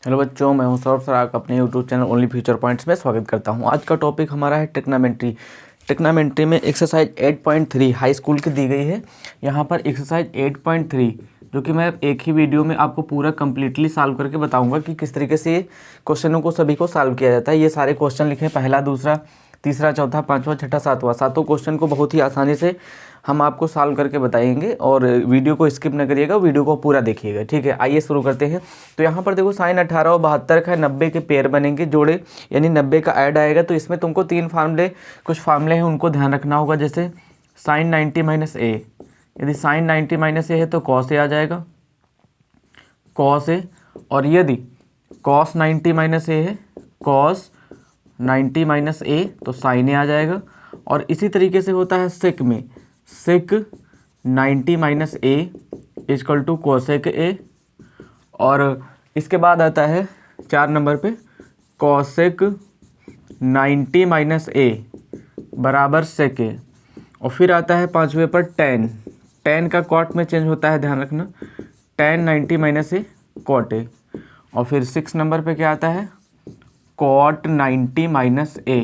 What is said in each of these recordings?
Hello बच्चों, मैं हूं सौरभ सर। आपका अपने YouTube channel only future points में स्वागत करता हूं। आज का टॉपिक हमारा है टेक्नामेंट्री में एक्सरसाइज 8.3 हाई स्कूल की दी गई है। यहां पर एक्सरसाइज 8.3 जो कि मैं एक ही वीडियो में आपको पूरा कंप्लीटली सॉल्व करके बताऊंगा कि किस तरीके से ये क्वेश्चनों को सभी को सॉल्व किया जाता है। ये सारे क्वेश्चन लिखे, पहला, दूसरा, तीसरा, चौथा, पाँचवा, छठा, सातवां, सातों क्वेश्चन को बहुत ही आसानी से हम आपको सॉल्व करके बताएंगे और वीडियो को स्किप न करिएगा, वीडियो को पूरा देखिएगा। ठीक है, आइए शुरू करते हैं। तो यहाँ पर देखो साइन 18 और 72 का 90 के पेयर बनेंगे जोड़े, यानी 90 का ऐड आएगा। तो इसमें तुमको कुछ फार्मूले हैं उनको ध्यान रखना होगा। जैसे साइन 90 माइनस ए, यदि साइन 90 माइनस ए है तो कॉस ए आ जाएगा, कॉस ए। और यदि कॉस 90 माइनस ए है, कॉस 90 माइनस ए तो साइन ए आ जाएगा। और इसी तरीके से होता है सेक में, sec 90 minus a is equal to cosec a. और इसके बाद आता है 4 नंबर पे कोसेक 90 माइनस ए बराबर सेक ए। और फिर आता है 5वें पर टेन, टेन का कॉट में चेंज होता है, ध्यान रखना, ten 90 minus a cot a. और फिर 6 नंबर पे क्या आता है, cot 90 minus a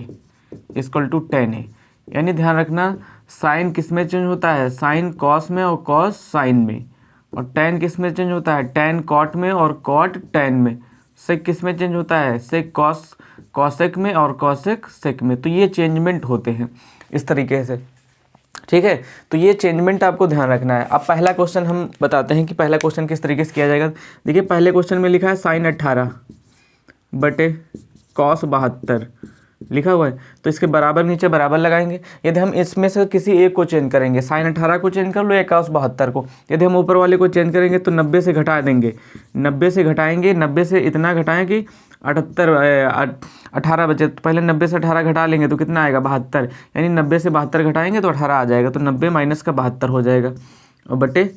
is equal to ten a. यानी ध्यान रखना साइन किस में चेंज होता है, साइन कॉस में और कॉस साइन में। और टेन किस में चेंज होता है, टेन कॉट में और कॉट टेन में। सेक किस में चेंज होता है, सेक कॉस कॉसेक में और कॉसेक सेक में। तो ये चेंजमेंट होते हैं इस तरीके से। ठीक है, तो ये चेंजमेंट आपको ध्यान रखना है। अब पहला क्वेश्चन हम बताते हैं कि पहला क्वेश्चन किस तरीके से किया जाएगा। देखिए पहले क्वेश्चन में लिखा है साइन 18 बटे कॉस 72 लिखा हुआ है। तो इसके बराबर नीचे बराबर लगाएंगे। यदि हम इसमें से किसी एक को चेंज करेंगे, साइन 18 को चेंज कर लो या कॉस 72 को, यदि हम ऊपर वाले को चेंज करेंगे तो 90 से घटा देंगे, 90 से घटाएंगे, 90 से इतना घटाएं कि 18 बचे। तो पहले 90 से 18 घटा लेंगे तो कितना आएगा, 72। यानी 90 से 72 घटाएंगे तो 18 आ जाएगा। तो 90 माइनस का 72 हो जाएगा और बटे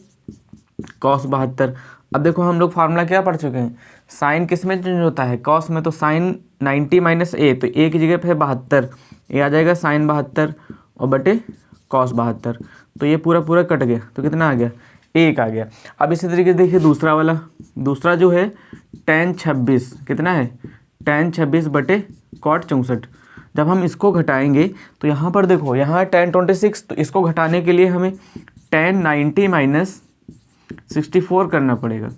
कॉस 72। अब देखो हम लोग फार्मूला क्या पढ़ चुके हैं, साइन किस में चेंज होता है, कॉस में। तो साइन 90 माइनस ए, तो ए की जगह पे 72, ये आ जाएगा साइन 72 और बटे कॉस 72। तो ये पूरा पूरा कट गया तो कितना आ गया, 1 आ गया। अब इसी तरीके से देखिए दूसरा वाला, दूसरा जो है tan 26 कितना है, tan 26 बटे कॉट 64। जब हम इसको घटाएंगे तो यहाँ पर देखो, यहाँ tan 26, तो इसको घटाने के लिए हमें tan 90 माइनस 64 करना पड़ेगा।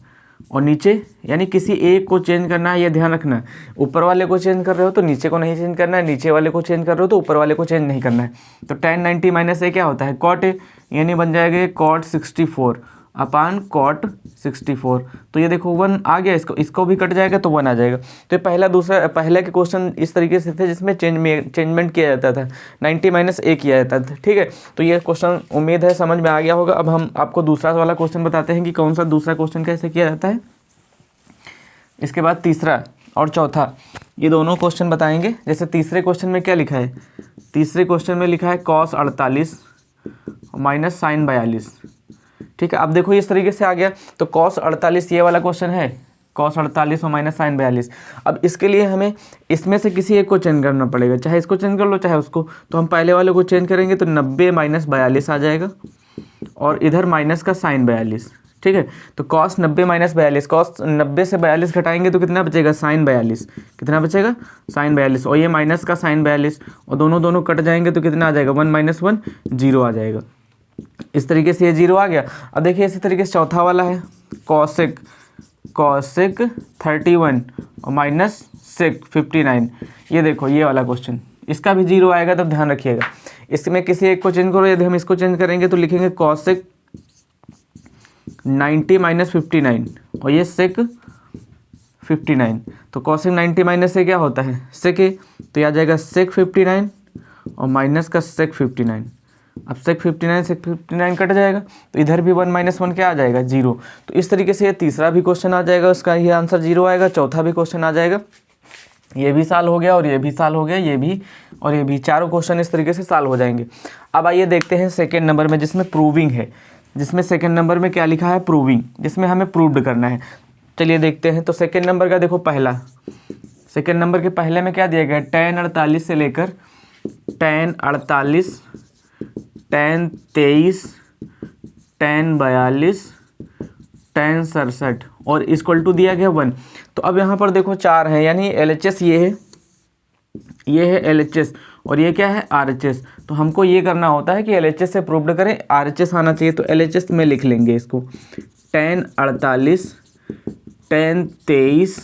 और नीचे यानी किसी एक को चेंज करना है, ये ध्यान रखना है। ऊपर वाले को चेंज कर रहे हो तो नीचे को नहीं चेंज करना है, नीचे वाले को चेंज कर रहे हो तो ऊपर वाले को चेंज नहीं करना है। तो tan 90 माइनस ए क्या होता है, कॉट ए, यानी बन जाएगा कॉट 64 अपान कॉट 64। तो ये देखो 1 आ गया, इसको भी कट जाएगा तो 1 आ जाएगा। तो पहला दूसरा पहले के क्वेश्चन इस तरीके से थे जिसमें चेंजमेंट किया जाता था, 90 माइनस ए किया जाता था। ठीक है, तो ये क्वेश्चन उम्मीद है समझ में आ गया होगा। अब हम आपको दूसरा वाला क्वेश्चन बताते हैं कि कौन सा दूसरा क्वेश्चन कैसे किया जाता है। इसके बाद तीसरा और चौथा ये दोनों क्वेश्चन बताएंगे। जैसे तीसरे क्वेश्चन में क्या लिखा है, तीसरे क्वेश्चन में लिखा है कॉस 48 माइनस साइन 42। ठीक है, अब देखो इस तरीके से आ गया। तो कॉस 48 ये वाला क्वेश्चन है, कॉस 48 और माइनस साइन 42। अब इसके लिए हमें इसमें से किसी एक को चेंज करना पड़ेगा, चाहे इसको चेंज कर लो चाहे उसको। तो हम पहले वाले को चेंज करेंगे तो 90 माइनस 42 आ जाएगा और इधर माइनस का साइन 42। ठीक है, तो कॉस 90 माइनस 42, कॉस 90 से 42 घटाएंगे तो कितना बचेगा, साइन 42। कितना बचेगा, साइन 42। और ये माइनस का साइन 42 और दोनों कट जाएंगे तो कितना आ जाएगा, 1 माइनस 1 0 आ जाएगा। इस तरीके से ये 0 आ गया। अब देखिए इसी तरीके से चौथा वाला है कॉसेक 31 और माइनस सेक 59। ये देखो ये वाला क्वेश्चन, इसका भी 0 आएगा, तब ध्यान रखिएगा। इसमें किसी एक को चेंज करो, यदि हम इसको चेंज करेंगे तो लिखेंगे कॉसेक 90 माइनस 59 और ये सेक 59। तो कॉसेक 90 माइनस से क्या होता है, सेक ए, तो यह आ जाएगा सेक 59 और माइनस का सेक 59। अब सेक 59 से 59 कट जाएगा तो इधर भी 1 माइनस 1 क्या आ जाएगा, 0। तो इस तरीके से ये तीसरा भी क्वेश्चन आ जाएगा, उसका ये आंसर 0 आएगा। चौथा भी क्वेश्चन आ जाएगा, ये भी सॉल्व हो गया और ये भी सॉल्व हो गया, ये भी और ये भी, चारों क्वेश्चन इस तरीके से सॉल्व हो जाएंगे। अब आइए देखते हैं सेकेंड नंबर में जिसमें प्रूविंग है, जिसमें सेकेंड नंबर में क्या लिखा है, प्रूविंग, जिसमें हमें प्रूव्ड करना है। चलिए देखते हैं। तो सेकेंड नंबर का देखो पहला, सेकेंड नंबर के पहले में क्या दिया गया, tan 48 से लेकर tan 48, tan 23, tan 42, टेन 67 और इक्वल टू दिया गया 1। तो अब यहाँ पर देखो 4 है, यानी LHS ये है LHS और ये क्या है RHS। तो हमको ये करना होता है कि LHS से प्रूव्ड करें, RHS आना चाहिए। तो LHS में लिख लेंगे इसको 10 48 10 23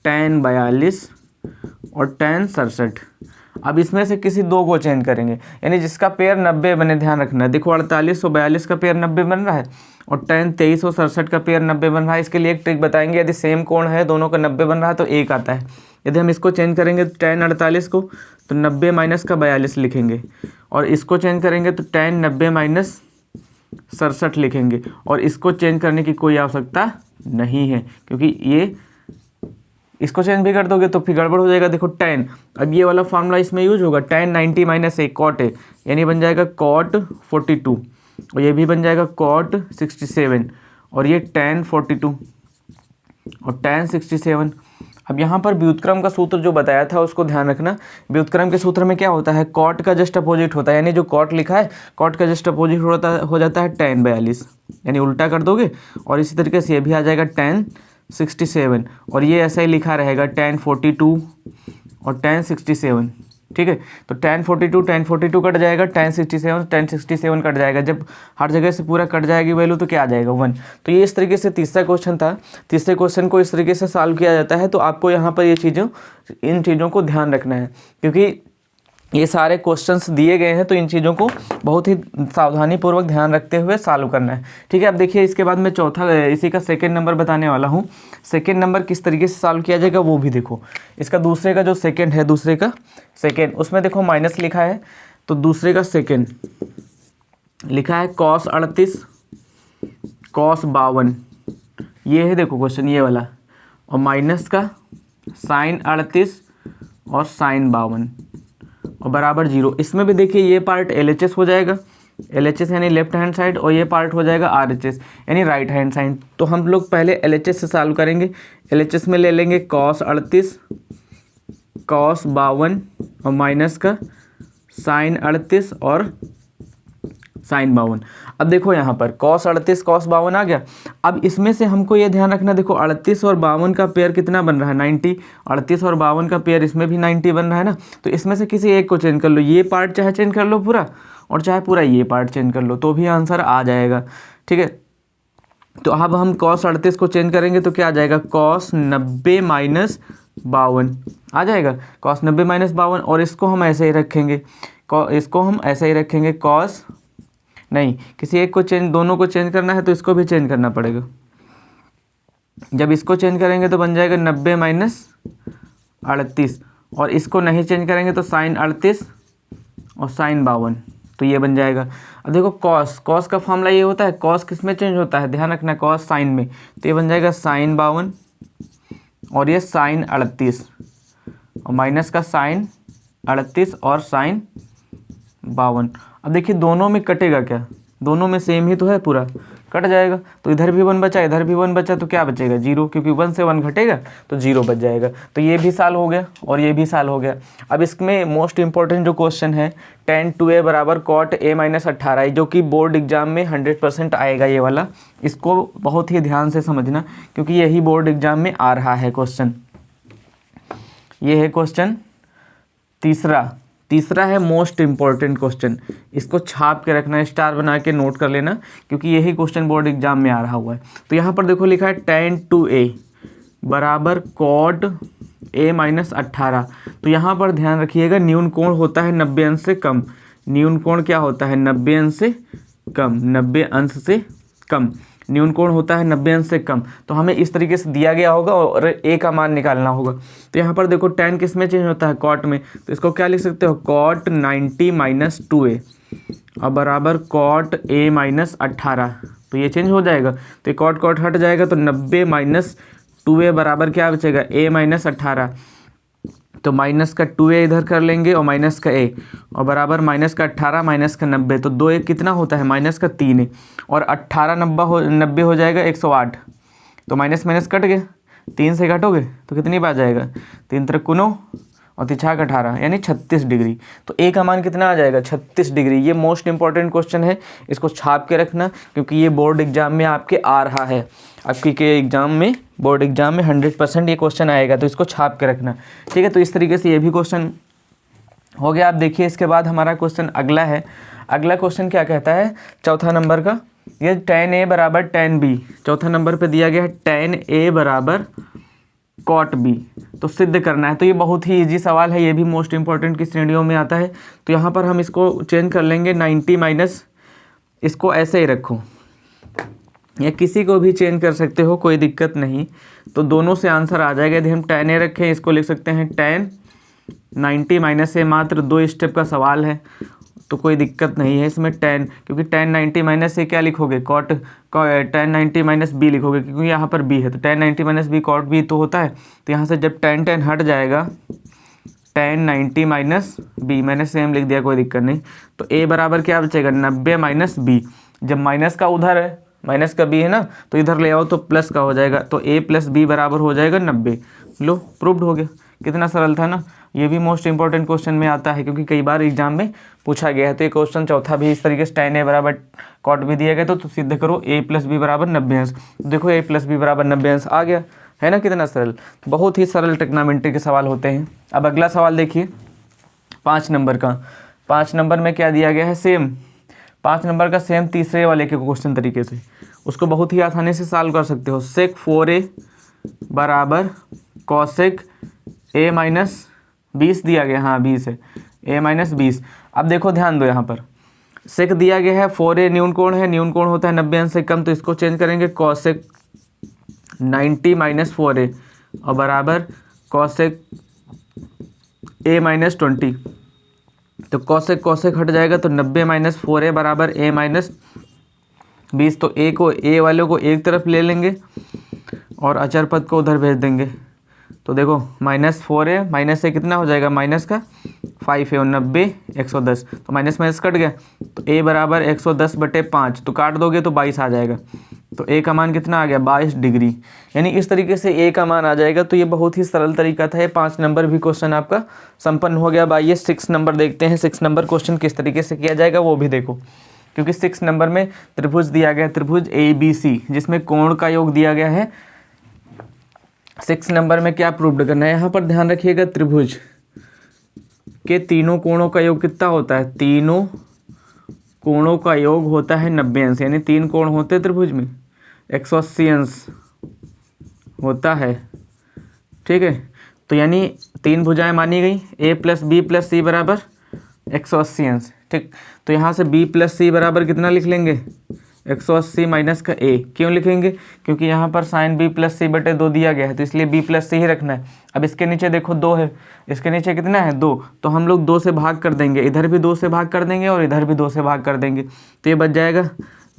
10 42 और 10 67। अब इसमें से किसी दो को चेंज करेंगे, यानी जिसका पेयर 90 बने, ध्यान रखना। देखो 48 और 42 का पेयर 90 बन रहा है और 10 23 और 67 का पेयर 90 बन रहा है। इसके लिए एक ट्रिक बताएंगे, यदि सेम कोण है, दोनों का 90 बन रहा है तो एक आता है। यदि हम इसको चेंज करेंगे 10 48 को तो 90 माइनस का 42 लिखेंगे, और इसको चेंज करेंगे तो 10 90 माइनस 67 लिखेंगे, और इसको चेंज करने की कोई आवश्यकता नहीं है क्योंकि ये इसको चेंज भी कर दोगे तो फिर गड़बड़ हो जाएगा। देखो 10, अब ये वाला फार्मूला इसमें यूज होगा, 10 90 माइनस 1 कॉट है, यानी बन जाएगा कॉट 42 और ये भी बन जाएगा कॉट 67 और ये 10 42 और 10 67। अब यहाँ पर व्युत्क्रम का सूत्र जो बताया था उसको ध्यान रखना। व्युत्क्रम के सूत्र में क्या होता है, कॉट का जस्ट अपोजिट होता है, यानी जो कॉट लिखा है कॉट का जस्ट अपोजिट हो जाता है 10 42, यानी उल्टा कर दोगे और इसी तरीके से ये भी आ जाएगा 10 67 और ये ऐसा ही लिखा रहेगा 10 42 और 10 67। ठीक है, तो 10 42 कट जाएगा, 10 67 कट जाएगा। जब हर जगह से पूरा कट जाएगी वैल्यू तो क्या आ जाएगा 1। तो ये इस तरीके से तीसरा क्वेश्चन था। तीसरे क्वेश्चन को इस तरीके से सॉल्व किया जाता है। तो आपको यहाँ पर इन चीज़ों को ध्यान रखना है क्योंकि ये सारे क्वेश्चंस दिए गए हैं, तो इन चीज़ों को बहुत ही सावधानीपूर्वक ध्यान रखते हुए सॉल्व करना है। ठीक है, अब देखिए इसके बाद मैं चौथा इसी का सेकंड नंबर बताने वाला हूँ। सेकंड नंबर किस तरीके से सॉल्व किया जाएगा वो भी देखो। इसका दूसरे का जो सेकंड है, दूसरे का सेकंड, उसमें देखो माइनस लिखा है, तो दूसरे का सेकंड लिखा है cos 38 cos 52, ये है देखो क्वेश्चन ये वाला, और माइनस का sin 38 और sin 52 और बराबर 0। इसमें भी देखिए ये पार्ट LHS हो जाएगा, LHS यानी लेफ्ट हैंड साइड, और ये पार्ट हो जाएगा RHS यानी राइट हैंड साइड। तो हम लोग पहले LHS से सॉल्व करेंगे। LHS में ले लेंगे cos 38 cos 52 और माइनस का sin 38 और sin 52। अब देखो यहाँ पर cos 38 cos 52 आ गया। अब इसमें से हमको ये ध्यान रखना, देखो 38 और 52 का पेयर कितना बन रहा है 90, 38 और 52 का पेयर इसमें भी 90 बन रहा है ना। तो इसमें से किसी एक को चेंज कर लो, ये पार्ट चाहे चेंज कर लो पूरा, और चाहे पूरा ये पार्ट चेंज कर लो, तो भी आंसर आ जाएगा। ठीक है, तो अब हम cos 38 को चेंज करेंगे तो क्या आ जाएगा, cos 90 माइनस 52 आ जाएगा, cos 90 माइनस 52। और इसको हम ऐसे ही रखेंगे, cos नहीं, किसी एक को चेंज, दोनों को चेंज करना है तो इसको भी चेंज करना पड़ेगा। जब इसको चेंज करेंगे तो बन जाएगा 90 माइनस 38, और इसको नहीं चेंज करेंगे तो sin 38 और sin 52, तो ये बन जाएगा। अब देखो cos का फॉर्मूला ये होता है, cos किस में चेंज होता है, ध्यान रखना, cos sin में, तो ये बन जाएगा sin 52 और ये sin 38 और माइनस का sin 38 और sin 52। अब देखिए दोनों में कटेगा क्या, दोनों में सेम ही तो है, पूरा कट जाएगा। तो इधर भी 1 बचा, इधर भी 1 बचा, तो क्या बचेगा 0, क्योंकि 1 से 1 घटेगा तो 0 बच जाएगा। तो ये भी सॉल्व हो गया और ये भी सॉल्व हो गया। अब इसमें मोस्ट इंपॉर्टेंट जो क्वेश्चन है 10 2a बराबर cot a माइनस 18, जो कि बोर्ड एग्जाम में 100% आएगा ये वाला। इसको बहुत ही ध्यान से समझना क्योंकि यही बोर्ड एग्जाम में आ रहा है क्वेश्चन। ये है क्वेश्चन तीसरा है मोस्ट इम्पॉर्टेंट क्वेश्चन। इसको छाप के रखना, स्टार बना के नोट कर लेना क्योंकि यही क्वेश्चन बोर्ड एग्जाम में आ रहा हुआ है। तो यहाँ पर देखो लिखा है 10 2a बराबर cot a माइनस 18। तो यहाँ पर ध्यान रखिएगा, न्यून कोण होता है 90 अंश से कम। न्यून कोण क्या होता है, 90 अंश से कम, 90 अंश से कम। न्यून कोण होता है 90 अंश से कम। तो हमें इस तरीके से दिया गया होगा और a का मान निकालना होगा। तो यहाँ पर देखो 10 किस में चेंज होता है, cot में, तो इसको क्या लिख सकते हो, cot 90 माइनस 2a और बराबर cot a माइनस 18। तो ये चेंज हो जाएगा, तो ये cot हट जाएगा, तो 90 माइनस 2a बराबर क्या बचेगा, a माइनस 18। तो माइनस का 2a इधर कर लेंगे और माइनस का a और बराबर माइनस का 18 माइनस का 90। तो 2a कितना होता है, माइनस का 3 और 18 90 हो जाएगा 108। तो माइनस माइनस कट गया, 3 से घटोगे तो कितनी बार जाएगा, 3 3 9 और तिछाक 18 यानी 36 डिग्री। तो ए का मान कितना आ जाएगा 36 डिग्री। ये मोस्ट इंपॉर्टेंट क्वेश्चन है, इसको छाप के रखना क्योंकि ये बोर्ड एग्जाम में आपके आ रहा है। आपकी के एग्जाम में, बोर्ड एग्जाम में 100% ये क्वेश्चन आएगा, तो इसको छाप के रखना। ठीक है, तो इस तरीके से ये भी क्वेश्चन हो गया। आप देखिए इसके बाद हमारा क्वेश्चन अगला है। अगला क्वेश्चन क्या कहता है, चौथा नंबर का, ये tan a बराबर tan b, चौथा नंबर पे दिया गया है tan a बराबर cot b, तो सिद्ध करना है। तो ये बहुत ही इजी सवाल है, ये भी मोस्ट इंपॉर्टेंट की श्रेणियों में आता है। तो यहाँ पर हम इसको चेंज कर लेंगे 90 माइनस, इसको ऐसे ही रखो या किसी को भी चेंज कर सकते हो, कोई दिक्कत नहीं। तो दोनों से आंसर आ जाएगा। यदि हम tan a रखें, इसको लिख सकते हैं tan 90 माइनस ए, मात्र 2 स्टेप का सवाल है तो कोई दिक्कत नहीं है इसमें tan, क्योंकि tan 90 माइनस ए क्या लिखोगे cot tan 90 माइनस बी लिखोगे क्योंकि यहाँ पर b है, तो tan 90 minus b cot b तो होता है। तो यहाँ से जब tan हट जाएगा tan 90 माइनस बी, मैंने सेम लिख दिया, कोई दिक्कत नहीं। तो a बराबर क्या बचेगा 90 माइनस बी, जब माइनस का उधर है, माइनस का b है ना, तो इधर ले आओ तो प्लस का हो जाएगा, तो a प्लस बी बराबर हो जाएगा 90। लो प्रूव्ड हो गया। कितना सरल था ना। ये भी मोस्ट इंपॉर्टेंट क्वेश्चन में आता है क्योंकि कई बार एग्जाम में पूछा गया है। तो ये क्वेश्चन चौथा भी इस तरीके से tan a बराबर cot b दिया गया, तो सिद्ध करो a प्लस बी बराबर 90 अंश। देखो a प्लस बी बराबर 90 अंश आ गया है ना, कितना सरल। बहुत ही सरल ट्रिग्नोमेट्री के सवाल होते हैं। अब अगला सवाल देखिए 5 नंबर का। 5 नंबर में क्या दिया गया है, सेम 5 नंबर का सेम तीसरे वाले के क्वेश्चन तरीके से, उसको बहुत ही आसानी से सॉल्व कर सकते हो। sec 4a बराबर cosec a माइनस 20 दिया गया, हाँ 20 है, a माइनस 20। अब देखो ध्यान दो, यहाँ पर सेक दिया गया है 4a न्यून कोण है, न्यून कोण होता है 90 अंश से कम, तो इसको चेंज करेंगे cosec 90 माइनस 4a और बराबर cosec a माइनस 20। तो cosec हट जाएगा, तो 90 माइनस 4a बराबर a माइनस 20। तो a वालों को एक तरफ ले लेंगे और अचर पद को उधर भेज देंगे। तो देखो माइनस 4a माइनस से कितना हो जाएगा, माइनस का 5 है और 90 110, तो माइनस माइनस कट गया। तो a बराबर 110/5, तो काट दोगे तो 22 आ जाएगा। तो a का मान कितना आ गया 22 डिग्री, यानी इस तरीके से a का मान आ जाएगा। तो ये बहुत ही सरल तरीका था। ये 5 नंबर भी क्वेश्चन आपका संपन्न हो गया। आइए 6 नंबर देखते हैं। 6 नंबर क्वेश्चन किस तरीके से किया जाएगा वो भी देखो, क्योंकि 6 नंबर में त्रिभुज दिया गया, त्रिभुज ABC जिसमें कोण का योग दिया गया है। 6 नंबर में क्या प्रूव्ड करना है, यहाँ पर ध्यान रखिएगा, त्रिभुज के तीनों कोणों का योग कितना होता है, तीनों कोणों का योग होता है 90 अंश, यानी 3 कोण होते हैं त्रिभुज में, 180 अंश होता है। ठीक है, तो यानी 3 भुजाएं मानी गई, a प्लस बी प्लस सी बराबर 180 अंश। ठीक, तो यहाँ से b प्लस सी बराबर कितना लिख लेंगे 180 माइनस का a। क्यों लिखेंगे, क्योंकि यहाँ पर साइन b प्लस सी बटे 2 दिया गया है, तो इसलिए b प्लस सी ही रखना है। अब इसके नीचे देखो 2 है, इसके नीचे कितना है 2, तो हम लोग 2 से भाग कर देंगे, इधर भी 2 से भाग कर देंगे और इधर भी 2 से भाग कर देंगे। तो ये बच जाएगा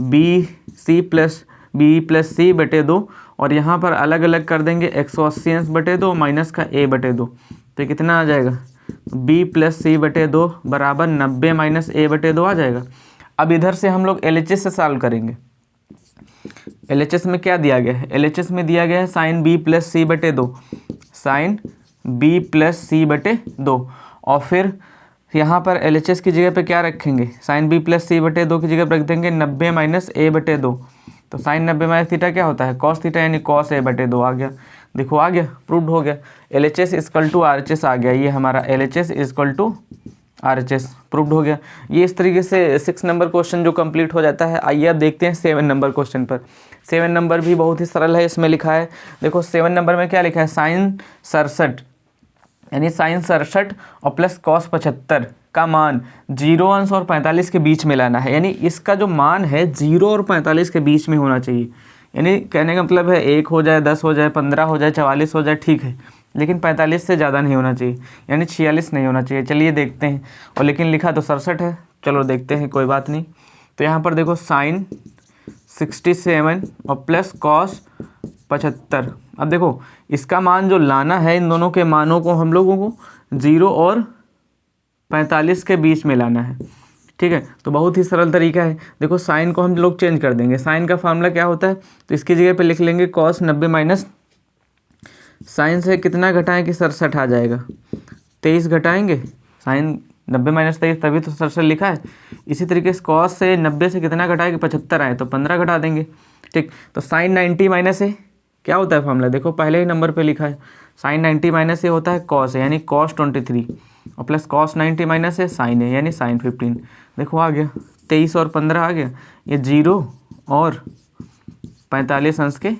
b प्लस सी बटे 2 और यहाँ पर अलग अलग कर देंगे 180 अंश बटे 2 माइनस का a बटे 2। तो कितना आ जाएगा b प्लस सी बटे 2 बराबर 90 माइनस a बटे 2 आ जाएगा। अब इधर से हम लोग LHS से सॉल्व करेंगे। LHS में क्या दिया गया है, LHS में दिया गया है साइन b प्लस सी बटे 2, साइन b प्लस सी बटे 2, और फिर यहाँ पर LHS की जगह पे क्या रखेंगे, साइन b प्लस सी बटे 2 की जगह पर रख देंगे 90 माइनस a बटे 2। तो साइन 90 माइनस थीटा क्या होता है कॉस थीटा, यानी कॉस a बटे 2 आ गया। देखो आ गया, प्रूव्ड हो गया। LHS इक्वल टू RHS आ गया, ये हमारा LHS equal to RHS proved हो गया। ये इस तरीके से 6 नंबर क्वेश्चन जो कंप्लीट हो जाता है। आइए अब देखते हैं 7 नंबर क्वेश्चन पर। 7 नंबर भी बहुत ही सरल है, इसमें लिखा है, देखो 7 नंबर में क्या लिखा है, साइन 67 यानी साइन 67 और प्लस कॉस 75 का मान 0 अंश और 45 के बीच में लाना है। यानी इसका जो मान है 0 और 45 के बीच में होना चाहिए। यानी कहने का मतलब है 1 हो जाए, 10 हो जाए, 15 हो जाए, 44 हो जाए, ठीक है, लेकिन 45 से ज़्यादा नहीं होना चाहिए, यानी 46 नहीं होना चाहिए। चलिए देखते हैं, और लेकिन लिखा तो 67 है, चलो देखते हैं, कोई बात नहीं। तो यहाँ पर देखो साइन 67 और प्लस कॉस 75। अब देखो इसका मान जो लाना है, इन दोनों के मानों को हम लोगों को 0 और 45 के बीच में लाना है। ठीक है, तो बहुत ही सरल तरीका है। देखो साइन को हम लोग चेंज कर देंगे, साइन का फार्मूला क्या होता है, तो इसकी जगह पे लिख लेंगे कॉस 90 माइनस साइन से कितना घटाएं कि 67 आ जाएगा, 23 घटाएंगे, साइन 90 माइनस 23, तभी तो सर लिखा है। इसी तरीके से कॉस से 90 से कितना घटाएंगे, 75 आए तो 15 घटा देंगे। ठीक, तो साइन 90 माइनस ए क्या होता है फॉर्मूला, देखो पहले ही नंबर पे लिखा है, साइन 90 माइनस ए होता है कॉस है यानी कॉस 23 और प्लस कॉस 90 माइनस ए साइन है यानी साइन 15। देखो आ गया 23 और 15 आ गया, ये 0 और 45 अंश के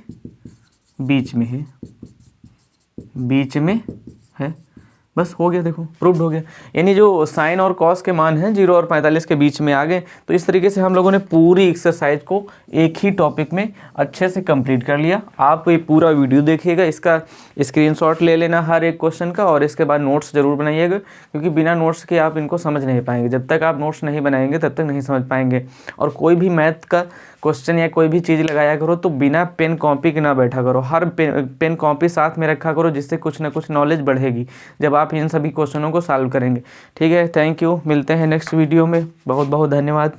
बीच में है, बीच में है, बस हो गया। देखो प्रूव्ड हो गया, यानी जो साइन और कॉस के मान हैं 0 और 45 के बीच में आ गए। तो इस तरीके से हम लोगों ने पूरी एक्सरसाइज को एक ही टॉपिक में अच्छे से कंप्लीट कर लिया। आप ये पूरा वीडियो देखिएगा, इसका स्क्रीनशॉट ले लेना हर एक क्वेश्चन का और इसके बाद नोट्स ज़रूर बनाइएगा, क्योंकि बिना नोट्स के आप इनको समझ नहीं पाएंगे। जब तक आप नोट्स नहीं बनाएंगे तब तक नहीं समझ पाएंगे। और कोई भी मैथ का क्वेश्चन या कोई भी चीज़ लगाया करो तो बिना पेन कॉपी के ना बैठा करो, हर पेन कॉपी साथ में रखा करो, जिससे कुछ ना कुछ नॉलेज बढ़ेगी जब आप इन सभी क्वेश्चनों को सॉल्व करेंगे। ठीक है, थैंक यू, मिलते हैं नेक्स्ट वीडियो में, बहुत बहुत धन्यवाद।